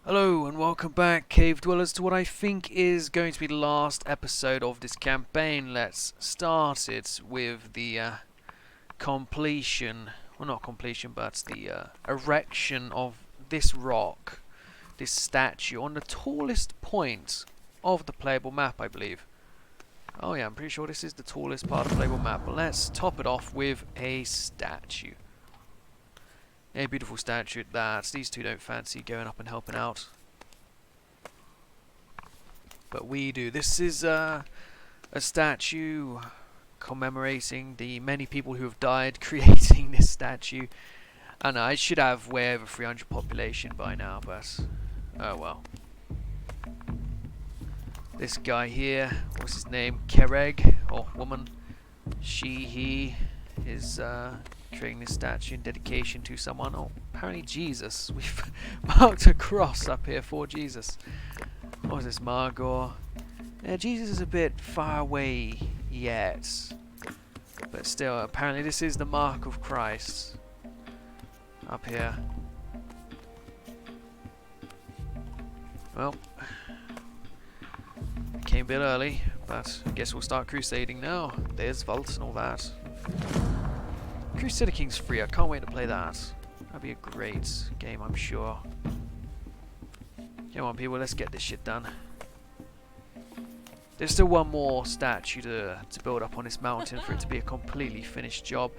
Hello and welcome back, Cave Dwellers, to what I think is going to be the last episode of this campaign. Let's start it with the completion, well not completion, but the erection of this rock, this statue, on the tallest point of the playable map, I believe. Oh yeah, I'm pretty sure this is the tallest part of the playable map, but let's top it off with a statue. A beautiful statue at that. These two don't fancy going up and helping out, but we do. This is a statue commemorating the many people who have died creating this statue. And I should have way over 300 population by now, but oh well. This guy here, what's his name? Kereg, or woman, she, he, is creating this statue in dedication to someone. Oh, apparently Jesus. We've marked a cross up here for Jesus. What is this, Margot? Yeah, Jesus is a bit far away yet, but still, apparently this is the mark of Christ up here. Well, came a bit early, but I guess we'll start crusading now. There's vaults and all that. Crusader Kings 3, I can't wait to play that. That'll be a great game, I'm sure. Come on people, let's get this shit done. There's still one more statue to build up on this mountain for it to be a completely finished job.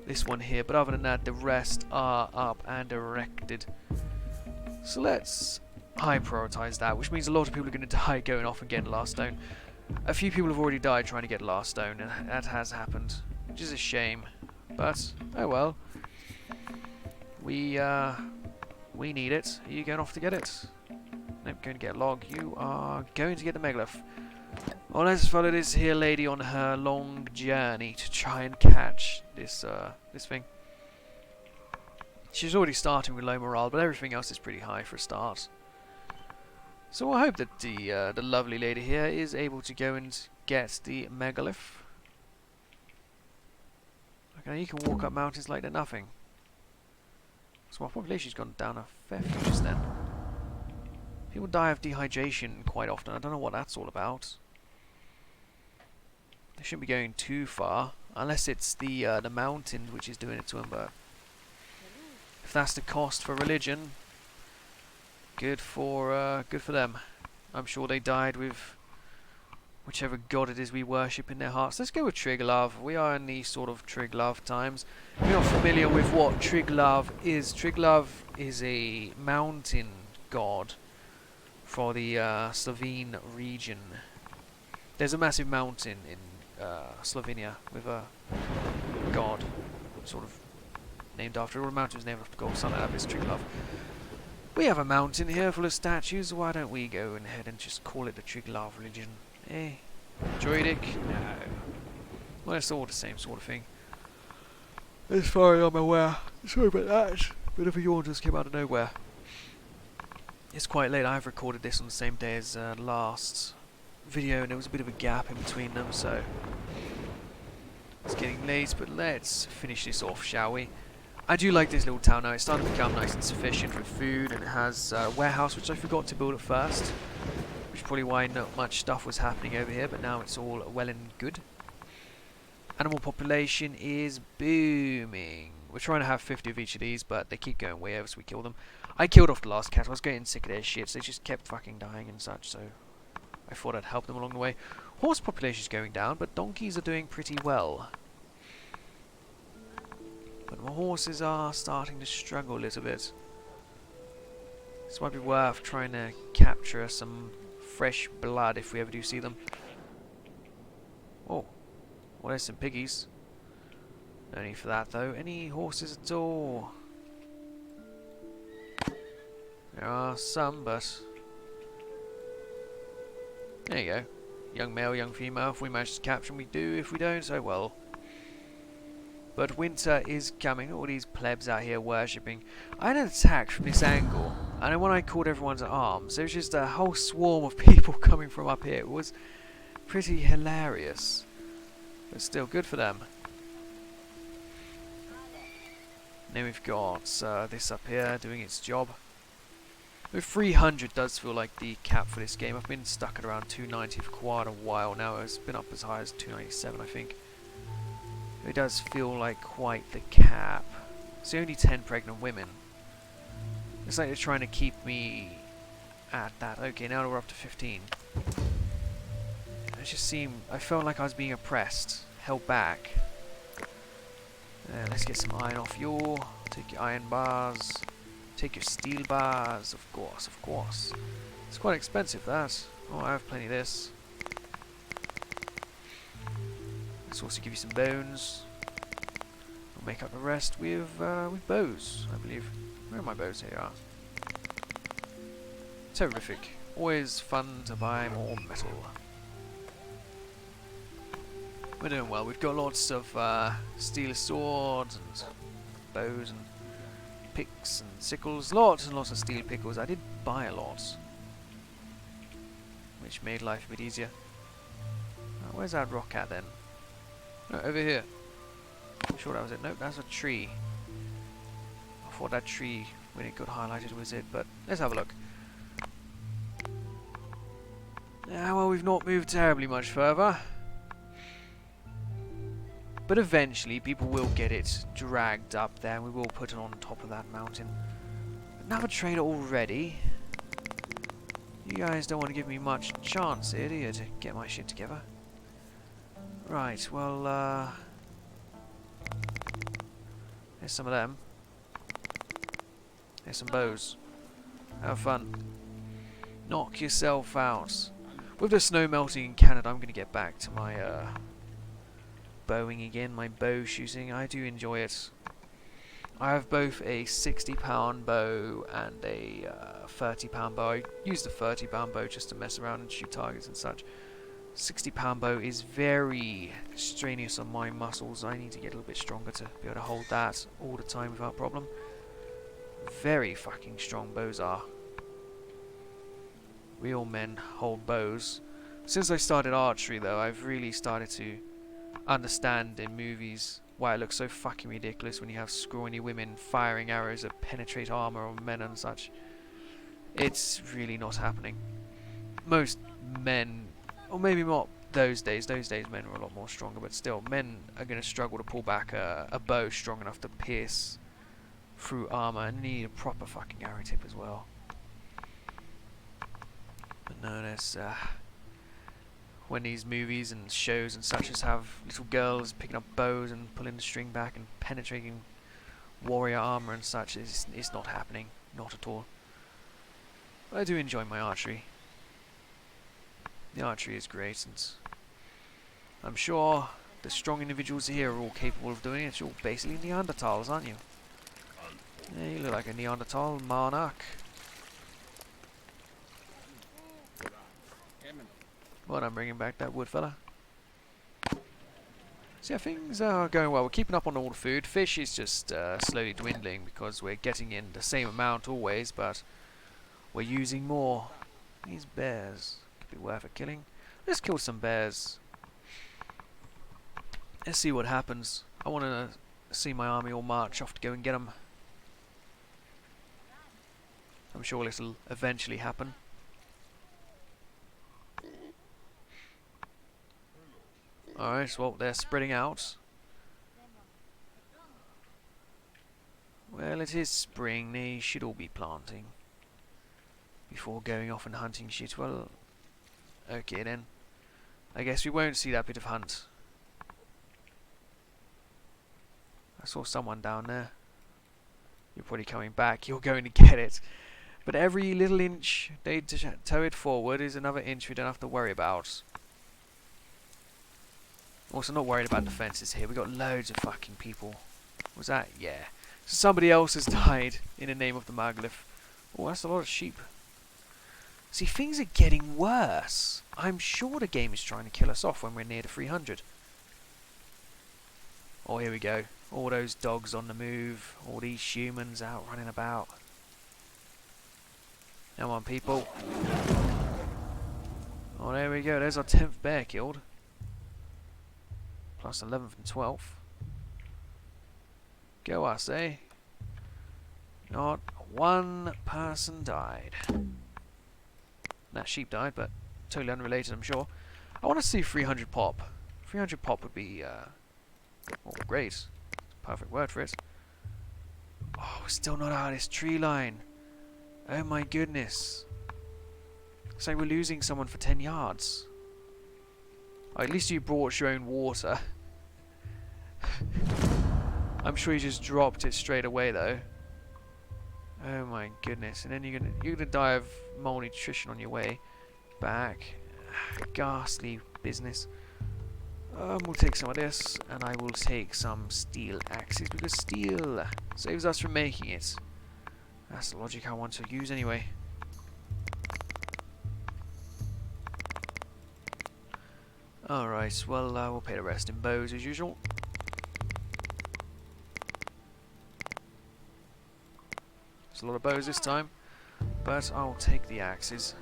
This one here, but other than that, the rest are up and erected. So let's high prioritize that, which means a lot of people are going to die going off and getting last stone. A few people have already died trying to get last stone, and that has happened, which is a shame. But oh well. We need it. Are you going off to get it? Nope, going to get a log. You are going to get the megalith. Well, let's follow this here lady on her long journey to try and catch this this thing. She's already starting with low morale, but everything else is pretty high for a start. So I hope that the lovely lady here is able to go and get the megalith. Okay, you can walk up mountains like they're nothing. So my population's gone down a fair few just then. People die of dehydration quite often. I don't know what that's all about. They shouldn't be going too far, unless it's the mountain which is doing it to them. But if that's the cost for religion, good for them. I'm sure they died with whichever god it is we worship in their hearts. Let's go with Triglav. We are in the sort of Triglav times. If you're not familiar with what Triglav is a mountain god for the Slovene region. There's a massive mountain in Slovenia with a god sort of named after it, or a mountain was named after god, something like that. It's Triglav. We have a mountain here full of statues. Why don't we go ahead and just call it the Triglav religion? Eh? Druidic? No. Well, it's all the same sort of thing. As far as I'm aware. Sorry about that. Bit of a yawn just came out of nowhere. It's quite late. I've recorded this on the same day as last video, and there was a bit of a gap in between them, so it's getting late, but let's finish this off, shall we? I do like this little town now. It's starting to become nice and sufficient with food, and it has a warehouse, which I forgot to build at first, which is probably why not much stuff was happening over here, but now it's all well and good. Animal population is booming. We're trying to have 50 of each of these, but they keep going way over, so we kill them. I killed off the last cat. I was getting sick of their shit, so they just kept fucking dying and such, so I thought I'd help them along the way. Horse population is going down, but donkeys are doing pretty well. But my horses are starting to struggle a little bit. This might be worth trying to capture some fresh blood if we ever do see them. Oh, well, there's some piggies. No need for that though. Any horses at all? There are some, but there you go. Young male, young female. If we manage to capture them, we do. If we don't, oh well. But winter is coming. All these plebs out here worshipping. I had an attack from this angle, and then when I called everyone's arms, there was just a whole swarm of people coming from up here. It was pretty hilarious, but still good for them. Then we've got this up here doing its job. Though 300 does feel like the cap for this game. I've been stuck at around 290 for quite a while now. It's been up as high as 297, I think. It does feel like quite the cap. It's only 10 pregnant women. It's like they're trying to keep me at that. Okay, now we're up to 15. I felt like I was being oppressed, held back. Let's get some iron off you. Take your iron bars. Take your steel bars. Of course, of course. It's quite expensive, that. Oh, I have plenty of this. Let's also give you some bones. We'll make up the rest with bows, I believe. Where are my bows? Here you are. Terrific. Always fun to buy more metal. We're doing well. We've got lots of steel swords and bows and picks and sickles. Lots and lots of steel pickles. I did buy a lot, which made life a bit easier. Where's that rock at then? No, over here. I'm sure that was it. Nope, that's a tree. I thought that tree, when it got highlighted, was it, but let's have a look. Well, we've not moved terribly much further. But eventually, people will get it dragged up there, and we will put it on top of that mountain. Another trader already. You guys don't want to give me much chance here, do you, to get my shit together? Right, well, there's some of them. There's some bows. Have fun. Knock yourself out. With the snow melting in Canada, I'm going to get back to my, bowing again, my bow shooting. I do enjoy it. I have both a 60-pound bow and a 30-pound bow. I use the 30-pound bow just to mess around and shoot targets and such. 60-pound bow is very strenuous on my muscles. I need to get a little bit stronger to be able to hold that all the time without problem. Very fucking strong bows are. Real men hold bows. Since I started archery though, I've really started to understand in movies why it looks so fucking ridiculous when you have scrawny women firing arrows that penetrate armor on men and such. It's really not happening. Most men, or maybe not those days men were a lot more stronger, but still, men are going to struggle to pull back a bow strong enough to pierce through armor, and need a proper fucking arrow tip as well. But no, there's when these movies and shows and such as have little girls picking up bows and pulling the string back and penetrating warrior armor and such, it's not happening, not at all. But I do enjoy my archery. The archery is great, and I'm sure the strong individuals here are all capable of doing it. You're basically Neanderthals, aren't you? Yeah, you look like a Neanderthal monarch. Well, I'm bringing back that wood fella. So yeah, things are going well. We're keeping up on all the food. Fish is just slowly dwindling because we're getting in the same amount always, but we're using more. These bears could be worth a killing. Let's kill some bears. Let's see what happens. I want to see my army all march off to go and get them. I'm sure it'll eventually happen. Alright, well, they're spreading out. Well, it is spring. They should all be planting before going off and hunting shit. Well, okay then. I guess we won't see that bit of hunt. I saw someone down there. You're probably coming back. You're going to get it. But every little inch they tow it forward is another inch we don't have to worry about. Also not worried about defences here. We got loads of fucking people. Was that? Yeah. So somebody else has died in the name of the Maglev. Oh, that's a lot of sheep. See, things are getting worse. I'm sure the game is trying to kill us off when we're near the 300. Oh, here we go. All those dogs on the move. All these humans out running about. Come on, people. Oh, there we go. There's our 10th bear killed. Plus 11th and 12th. Go us, eh? Not One person died. That sheep died, but totally unrelated, I'm sure. I want to see 300 pop. 300 pop would be, well, great. Perfect word for it. Oh, we're still not out of this tree line. Oh my goodness. It's like we're losing someone for 10 yards. Oh, at least you brought your own water. I'm sure you just dropped it straight away though. Oh my goodness. And then you're gonna die of malnutrition on your way back. Ghastly business. We'll take some of this, and I will take some steel axes, because steel saves us from making it. That's the logic I want to use anyway. Alright, well, we'll pay the rest in bows as usual. There's a lot of bows this time, but I'll take the axes.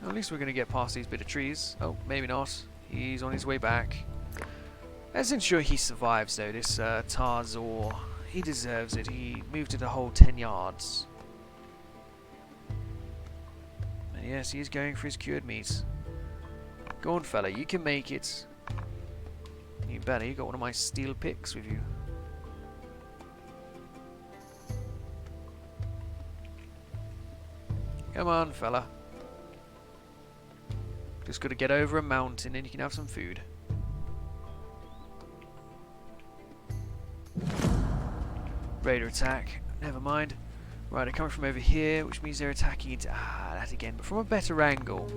At least we're going to get past these bit of trees. Oh, maybe not. He's on his way back. Let's ensure he survives though, this Tarzor. He deserves it. He moved it a whole 10 yards. And yes, he is going for his cured meat. Go on, fella, you can make it. You better, you got one of my steel picks with you. Come on, fella. Just got to get over a mountain and you can have some food. Raider attack. Never mind. Right, they're coming from over here, which means they're attacking it. Ah, that again, but from a better angle.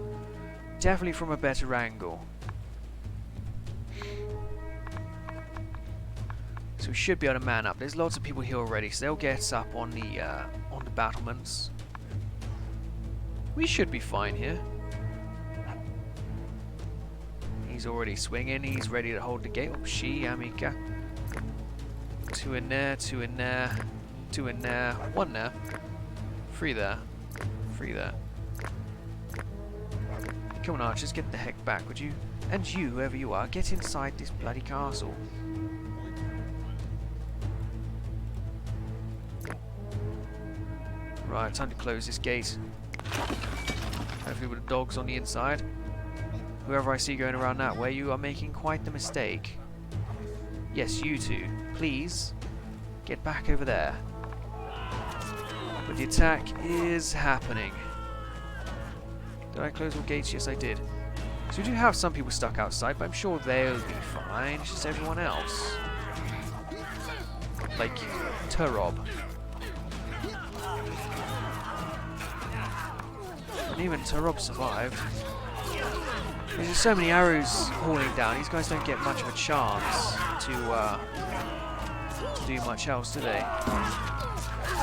Definitely from a better angle. So we should be able to man up. There's lots of people here already, so they'll get up on the battlements. We should be fine here. He's already swinging. He's ready to hold the gate. Oh, she, Amika. Two in there, two in there, two in there, one there. Three there. Three there. Come on, archers, get the heck back, would you? And you, whoever you are, get inside this bloody castle. Right, time to close this gate. Hopefully with the dogs on the inside. Whoever I see going around that way, you are making quite the mistake. Yes, you two. Please, get back over there. But the attack is happening. Did I close all gates? Yes, I did. So we do have some people stuck outside, but I'm sure they'll be fine. It's just everyone else. Like Turob. And even Turob survived. There's so many arrows hauling down, these guys don't get much of a chance to do much else, do they?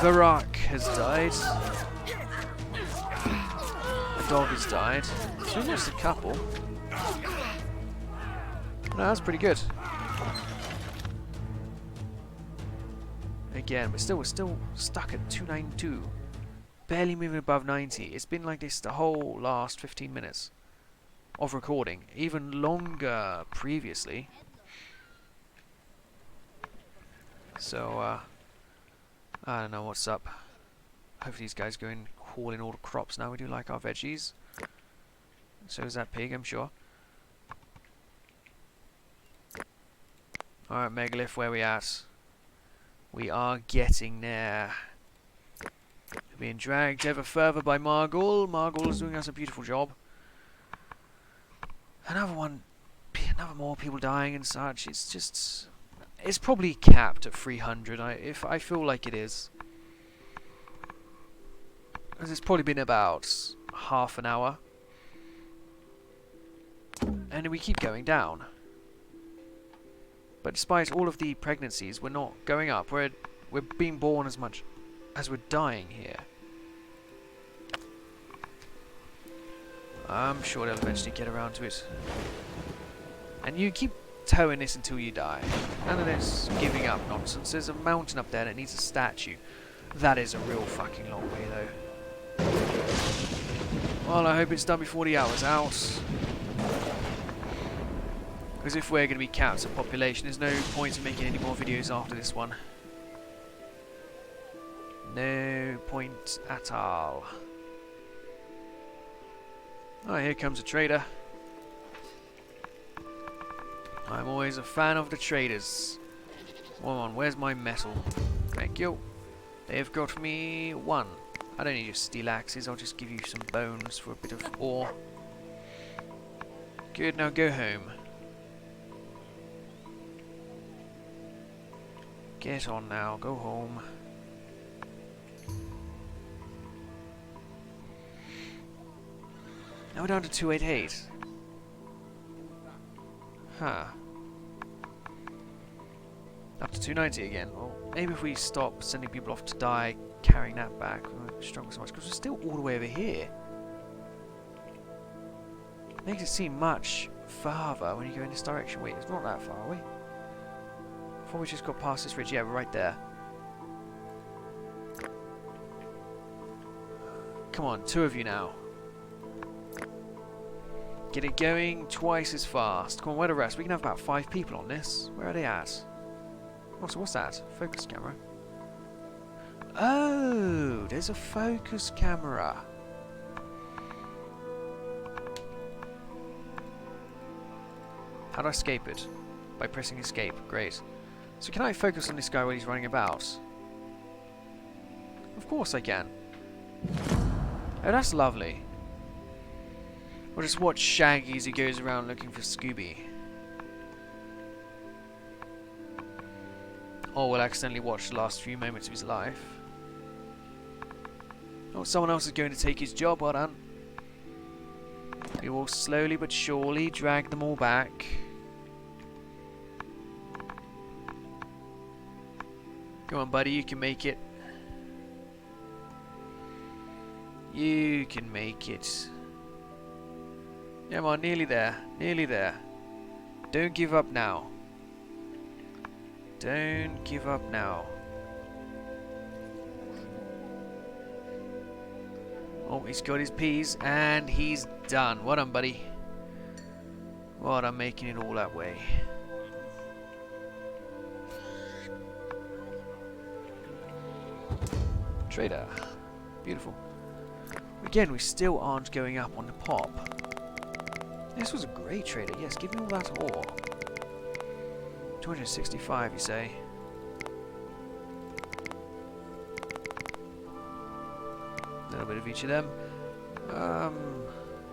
Varak has died. The dog has died. So we lost a couple. No, that's pretty good. Again, we're still stuck at 292. Barely moving above 90. It's been like this the whole last 15 minutes. Of recording, even longer previously. So, I don't know what's up. Hopefully these guys go and haul in all the crops now. We do like our veggies. So is that pig, I'm sure. Alright, Megalith, where we at? We are getting there. We're being dragged ever further by Margul. Margul is doing us a beautiful job. Another more people dying and such. It's just, it's probably capped at 300. If I feel like it is, because it's probably been about half an hour, and we keep going down. But despite all of the pregnancies, we're not going up. We're being born as much as we're dying here. I'm sure they'll eventually get around to it. And you keep towing this until you die. None of this giving up nonsense. There's a mountain up there that needs a statue. That is a real fucking long way though. Well, I hope it's done before the hour's out. Because if we're going to be capped at population, there's no point in making any more videos after this one. No point at all. Oh, here comes a trader. I'm always a fan of the traders. Come on, where's my metal? Thank you. They've got me 1. I don't need your steel axes, I'll just give you some bones for a bit of ore. Good, now go home. Get on now, go home. Now we're down to 288. Huh. Up to 290 again. Well, maybe if we stop sending people off to die, carrying that back, we won't struggle so much, because we're still all the way over here. Makes it seem much farther when you go in this direction. Wait, it's not that far, are we? I thought we just got past this ridge. Yeah, we're right there. Come on, 2 of you now. Get it going twice as fast. Come on, where the rest? We can have about 5 people on this. Where are they at? Oh, so what's that? Focus camera. Oh, there's a focus camera. How do I escape it? By pressing escape. Great. So can I focus on this guy while he's running about? Of course I can. Oh, that's lovely. We'll just watch Shaggy as he goes around looking for Scooby. Or we'll accidentally watch the last few moments of his life. Oh, someone else is going to take his job. Well done. We will slowly but surely drag them all back. Come on, buddy, you can make it. You can make it. Come on, nearly there. Nearly there. Don't give up now. Don't give up now. Oh, he's got his peas, and he's done. Well done, buddy. Well done, making it all that way. Trader. Beautiful. Again, we still aren't going up on the pop. This was a great trader. Yes, give me all that ore. 265, you say? A little bit of each of them.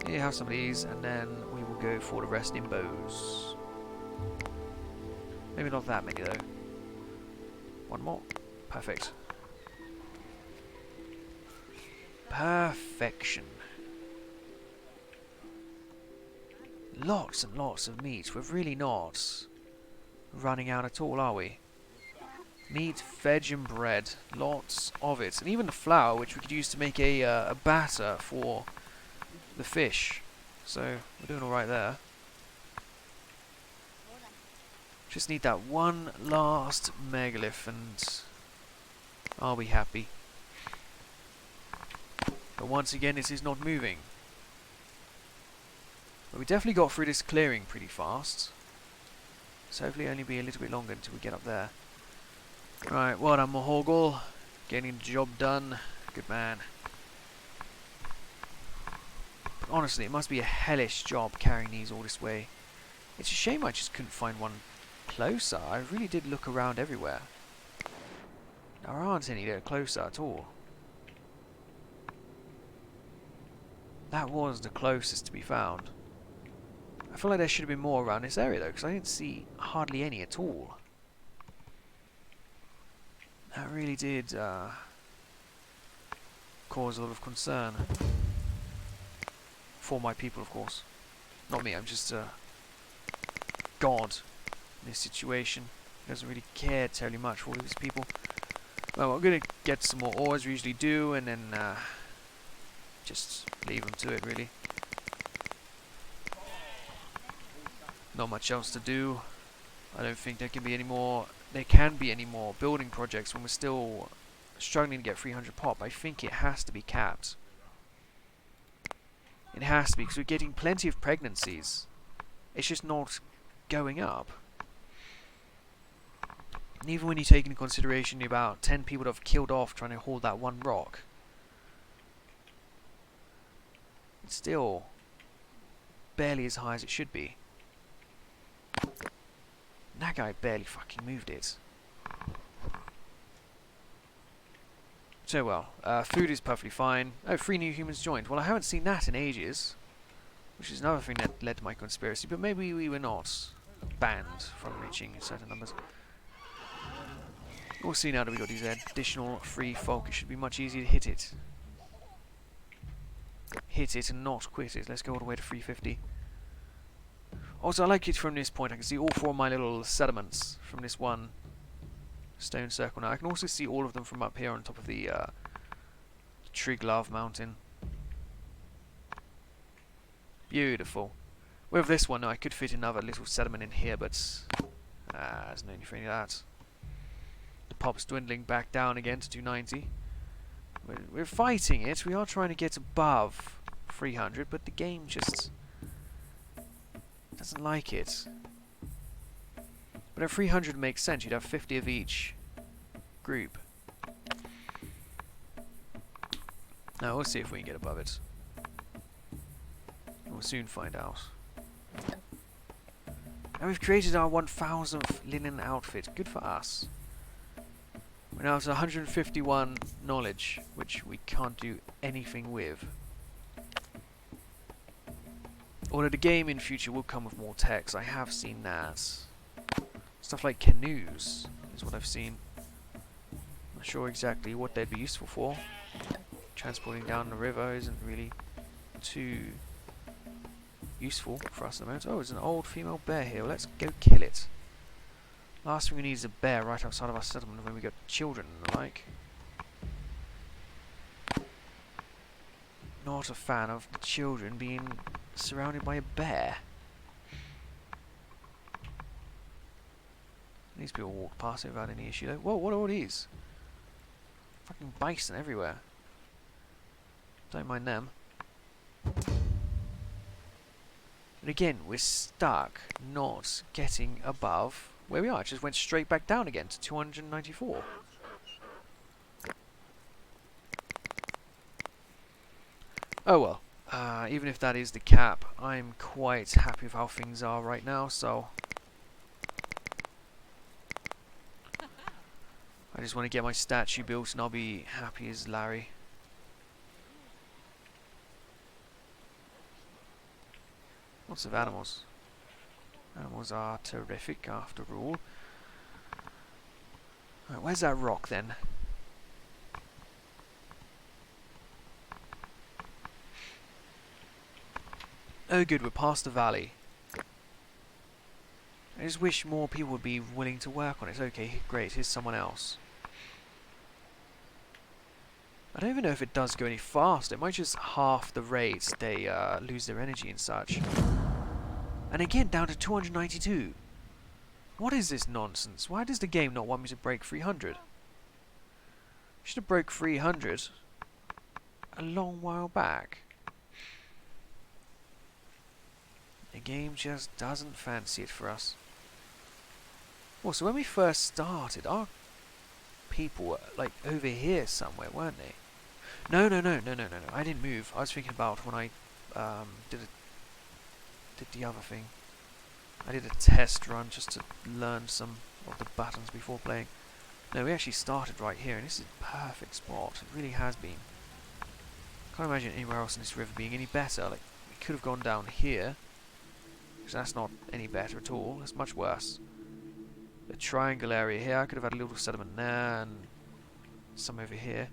Here, have some of these, and then we will go for the rest in bows. Maybe not that many, though. 1 more. Perfect. Perfection. Lots and lots of meat. We're really not running out at all, are we? Meat, veg and bread. Lots of it. And even the flour, which we could use to make a batter for the fish. So, we're doing alright there. Just need that one last megalith and I'll be happy. But once again, it is not moving. But we definitely got through this clearing pretty fast. So hopefully only be a little bit longer until we get up there. Right, well done, Mahoggle. Getting the job done. Good man. But honestly, it must be a hellish job carrying these all this way. It's a shame I just couldn't find one closer. I really did look around everywhere. There aren't any that are closer at all. That was the closest to be found. I feel like there should have been more around this area though, because I didn't see hardly any at all. That really did cause a lot of concern. For my people, of course. Not me, I'm just a god in this situation. He doesn't really care terribly much for all of his people. Well, I'm going to get some more ore as we usually do, and then just leave them to it, really. Not much else to do. I don't think there can be any more. There can be any more building projects when we're still struggling to get 300 pop. I think it has to be capped. It has to be, because we're getting plenty of pregnancies. It's just not going up. And even when you take into consideration the about 10 people that have killed off trying to hold that one rock, it's still barely as high as it should be. That guy barely fucking moved it. So well, food is perfectly fine. Oh, 3 new humans joined. Well, I haven't seen that in ages, which is another thing that led to my conspiracy, but maybe we were not banned from reaching certain numbers. We'll see now that we got these additional free folk. It should be much easier to hit it. Hit it and not quit it. Let's go all the way to 350. Also, I like it from this point. I can see all 4 of my little settlements from this one stone circle now. I can also see all of them from up here on top of the Triglav mountain. Beautiful. With this one, I could fit another little settlement in here, but there's no need for any of that. The pop's dwindling back down again to 290. We're fighting it. We are trying to get above 300, but the game just doesn't like it. But at 300 makes sense. You'd have 50 of each group. Now we'll see if we can get above it. We'll soon find out. And we've created our 1000th linen outfit. Good for us. We're now at 151 knowledge, which we can't do anything with. Although the game in future will come with more text. I have seen that. Stuff like canoes is what I've seen. Not sure exactly what they'd be useful for. Transporting down the river isn't really too useful for us at the moment. Oh, there's an old female bear here. Well, let's go kill it. Last thing we need is a bear right outside of our settlement when we got children and the like. Not a fan of the children being surrounded by a bear. These people walk past it without any issue though. Whoa, what are all these? Fucking bison everywhere. Don't mind them. But again, we're stuck not getting above where we are. It just went straight back down again to 294. Oh well. Even if that is the cap, I'm quite happy with how things are right now, so I just want to get my statue built and I'll be happy as Larry. Lots of animals. Animals are terrific after all. Right, where's that rock then? Oh good, we're past the valley. I just wish more people would be willing to work on it. Okay, great, here's someone else. I don't even know if it does go any faster. It might just half the rate they lose their energy and such. And again, down to 292. What is this nonsense? Why does the game not want me to break 300? Should have broke 300 a long while back. The game just doesn't fancy it for us. Also, when we first started, our people were like over here somewhere, weren't they? No. I didn't move. I was thinking about when I did the other thing. I did a test run just to learn some of the buttons before playing. No, we actually started right here, and this is a perfect spot. It really has been. Can't imagine anywhere else in this river being any better. Like, we could have gone down here, because that's not any better at all. It's much worse. The triangle area here, I could have had a little settlement there, and some over here.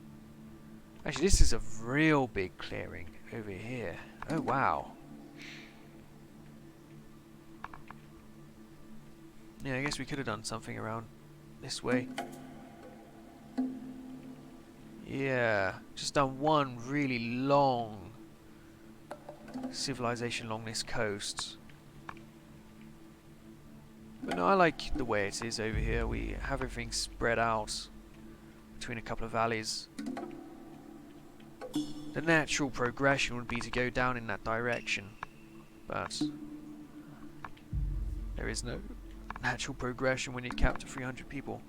Actually, this is a real big clearing over here. Oh, wow. Yeah, I guess we could have done something around this way. Yeah, just done one really long civilization along this coast. But no, I like the way it is over here. We have everything spread out between a couple of valleys. The natural progression would be to go down in that direction, but There is no natural progression when you're capped at 300 people.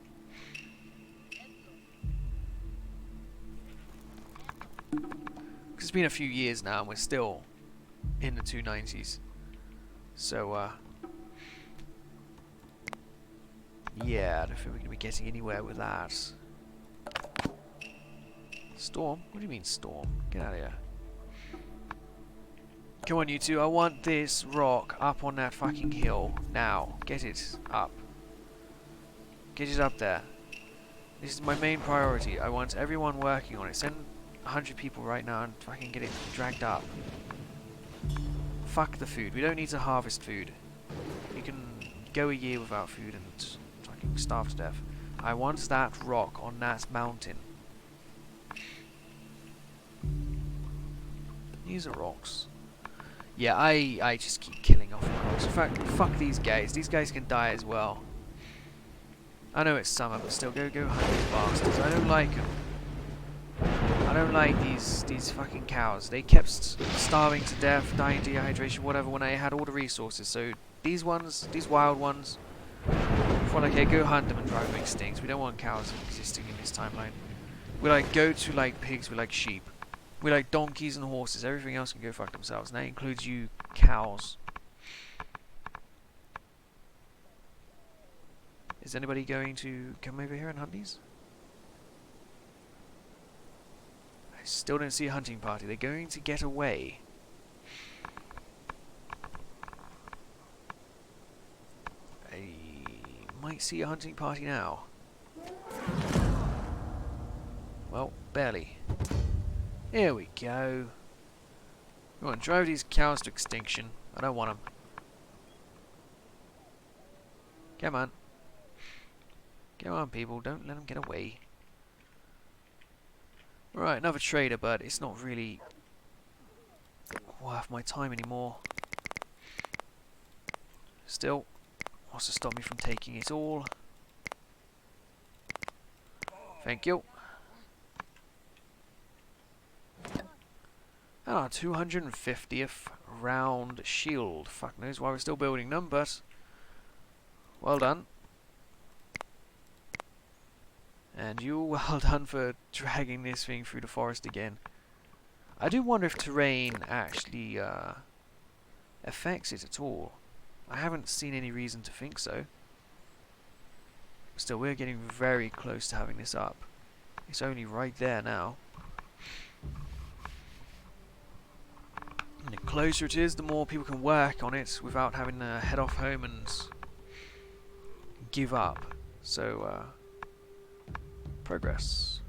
It's been a few years now and we're still in the 290s. So, yeah, I don't think we're going to be getting anywhere with that. Storm? What do you mean storm? Get out of here. Come on, you two. I want this rock up on that fucking hill. Now. Get it up. Get it up there. This is my main priority. I want everyone working on it. Send 100 people right now and fucking get it dragged up. Fuck the food. We don't need to harvest food. You can go a year without food and fucking starve to death. I want that rock on that mountain. These are rocks. Yeah, I just keep killing off rocks. In fact, fuck these guys. These guys can die as well. I know it's summer, but still, go hunt these bastards. I don't like them. I don't like these fucking cows. They kept starving to death, dying dehydration, whatever, when I had all the resources. So these ones, these wild ones, I thought, okay, go hunt them and drive them extinct. We don't want cows existing in this timeline. We like goats, we like pigs, we like sheep. We like donkeys and horses. Everything else can go fuck themselves. And that includes you cows. Is anybody going to come over here and hunt these? I still don't see a hunting party. They're going to get away. I might see a hunting party now. Well, barely. Here we go. Come on, drive these cows to extinction. I don't want them. Come on. Come on, people. Don't let them get away. Right, another trader, but it's not really worth my time anymore. Still, what's to stop me from taking it all? Thank you. And our 250th round shield. Fuck knows why we're still building them, but well done. And you, well done for dragging this thing through the forest again. I do wonder if terrain actually affects it at all. I haven't seen any reason to think so. Still, we're getting very close to having this up. It's only right there now. And the closer it is, the more people can work on it without having to head off home and give up. So, progress.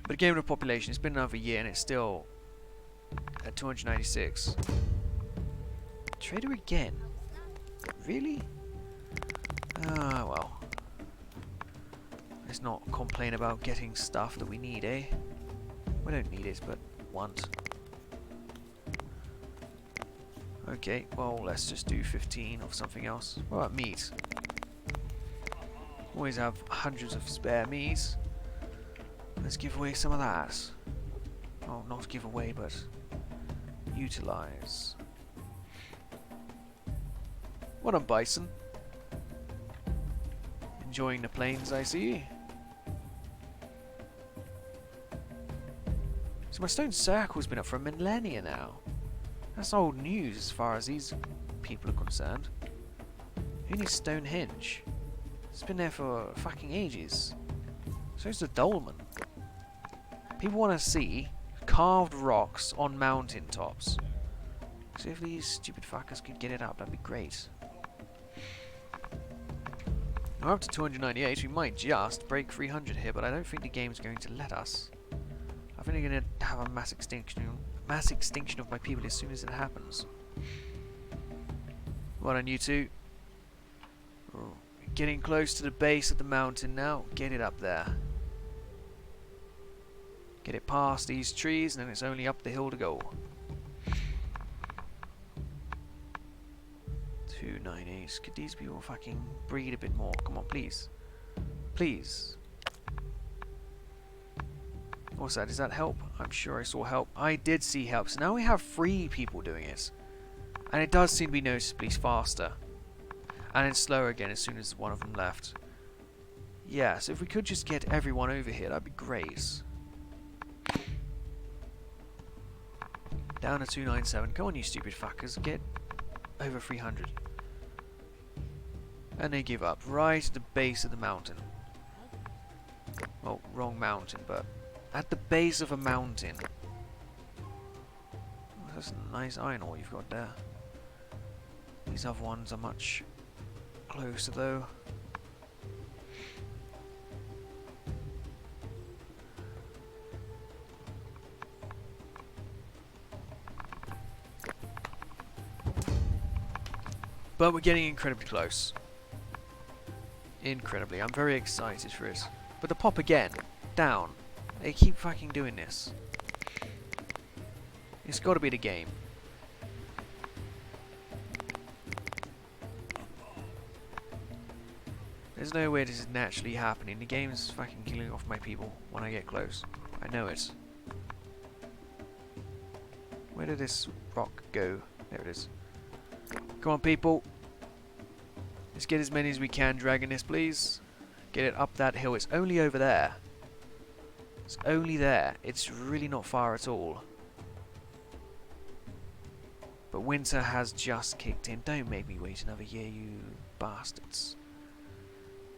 But again, with the population, it's been another year and it's still at 296. Trader again? Really? Ah, well. Let's not complain about getting stuff that we need, eh? We don't need it, but want. Okay, well, let's just do 15 of something else. What about meat? Always have hundreds of spare meat. Let's give away some of that. Oh, not give away, but utilize. What on, bison? Enjoying the plains, I see. So my stone circle's been up for a millennia now. That's old news as far as these people are concerned. Who needs Stonehenge? It's been there for fucking ages. So's the dolmen. People want to see carved rocks on mountain tops. So if these stupid fuckers could get it up, that'd be great. We're up to 298. We might just break 300 here, but I don't think the game's going to let us. I think they're going to have a mass extinction of my people as soon as it happens. Well done, you two. We're getting close to the base of the mountain now. Get it up there. Get it past these trees, and then it's only up the hill to go. 298. Could these people fucking breed a bit more? Come on, please. Please. What's that? Does that help? I'm sure I saw help. I did see help. So now we have 3 people doing it. And it does seem to be noticeably faster. And it's slower again as soon as one of them left. Yeah, so if we could just get everyone over here, that'd be great. Down to 297. Come on, you stupid fuckers. Get over 300. And they give up. Right at the base of the mountain. Well, wrong mountain, but at the base of a mountain. That's a nice iron ore you've got there. These other ones are much closer though. But we're getting incredibly close. Incredibly. I'm very excited for it. But the pop again. Down. They keep fucking doing this. It's got to be the game. There's no way this is naturally happening. The game is fucking killing off my people when I get close. I know it. Where did this rock go? There it is. Come on, people. Let's get as many as we can dragging this, please. Get it up that hill. It's only over there. It's only there. It's really not far at all. But winter has just kicked in. Don't make me wait another year, you bastards.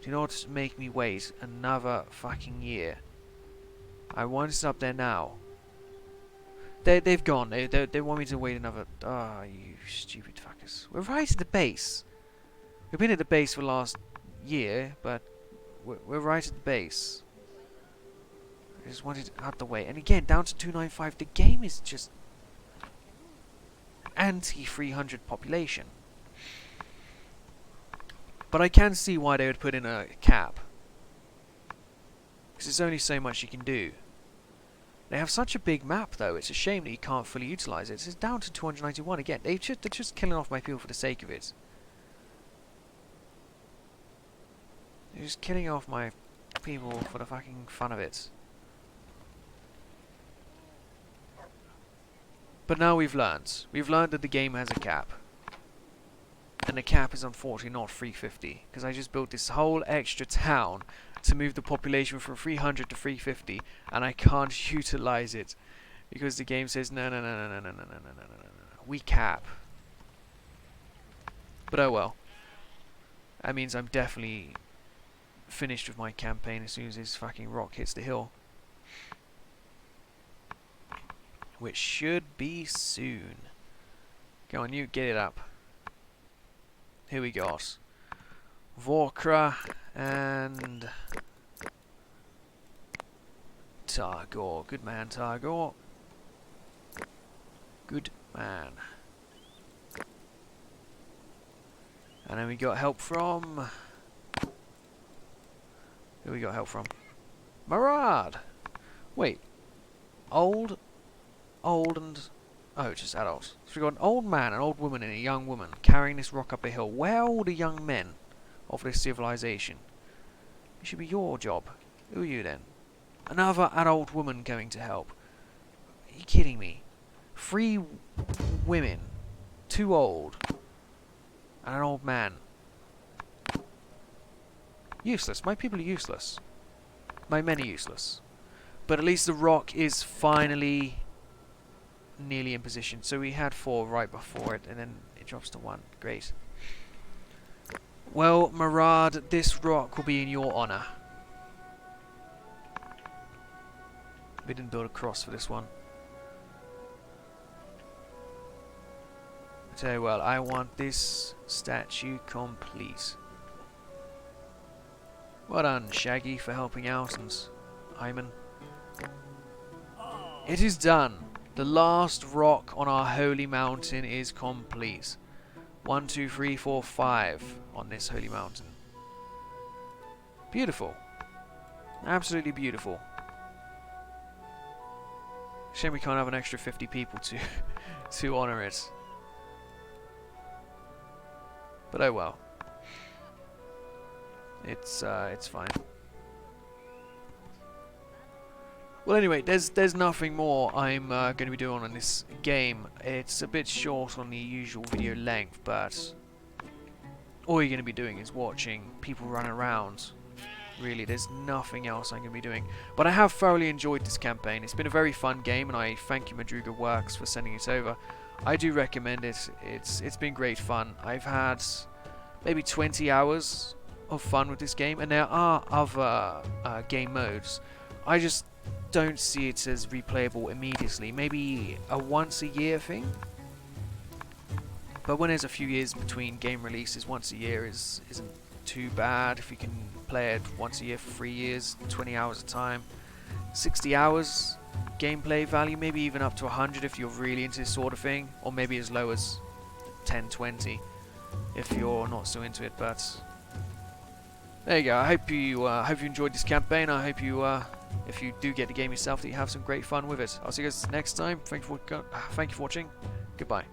Do not make me wait another fucking year. I want it up there now. They've gone. They want me to wait another... Ah, you stupid fuckers. We're right at the base. We've been at the base for the last year, but we're right at the base. I just wanted it out the way. And again, down to 295. The game is just... anti-300 population. But I can see why they would put in a cap. Because there's only so much you can do. They have such a big map though, it's a shame that you can't fully utilise it. It's down to 291 again. They're just killing off my people for the sake of it. They're just killing off my people for the fucking fun of it. But now we've learned. We've learned that the game has a cap. And the cap is unfortunately not 350. Because I just built this whole extra town to move the population from 300 to 350. And I can't utilise it. Because the game says, no. We cap. But oh well. That means I'm definitely finished with my campaign as soon as this fucking rock hits the hill. Which should be soon. Go on, you get it up. Here we got Vorkra and Targor. Good man, Targor. Good man. And then we got help from... Who we got help from? Marad! Wait. Old and... Oh, just adults. So we've got an old man, an old woman, and a young woman carrying this rock up a hill. Where are all the young men of this civilization? It should be your job. Who are you then? Another adult woman going to help. Are you kidding me? 3 women. 2 old. And an old man. Useless. My people are useless. My men are useless. But at least the rock is finally... nearly in position. So we had 4 right before it, and then it drops to 1. Great. Well, Marad, this rock will be in your honour. We didn't build a cross for this one. I tell you what, I want this statue complete. Well done, Shaggy, for helping out, and Hyman. It is done. The last rock on our holy mountain is complete. 1, 2, 3, 4, 5 on this holy mountain. Beautiful. Absolutely beautiful. Shame we can't have an extra 50 people to honour it. But oh well. It's fine. Well, anyway, there's nothing more I'm going to be doing on this game. It's a bit short on the usual video length, but all you're going to be doing is watching people run around. Really, there's nothing else I'm going to be doing. But I have thoroughly enjoyed this campaign. It's been a very fun game, and I thank you Madruga-Works for sending it over. I do recommend it. It's been great fun. I've had maybe 20 hours of fun with this game, and there are other game modes. I just don't see it as replayable immediately. Maybe a once a year thing. But when there's a few years between game releases, once a year isn't too bad. If you can play it once a year for 3 years, 20 hours a time, 60 hours gameplay value, maybe even up to 100 if you're really into this sort of thing, or maybe as low as 10, 20 if you're not so into it. But there you go. I hope you enjoyed this campaign. I hope you if you do get the game yourself, that you have some great fun with it. I'll see you guys next time. Thank you for watching. Goodbye.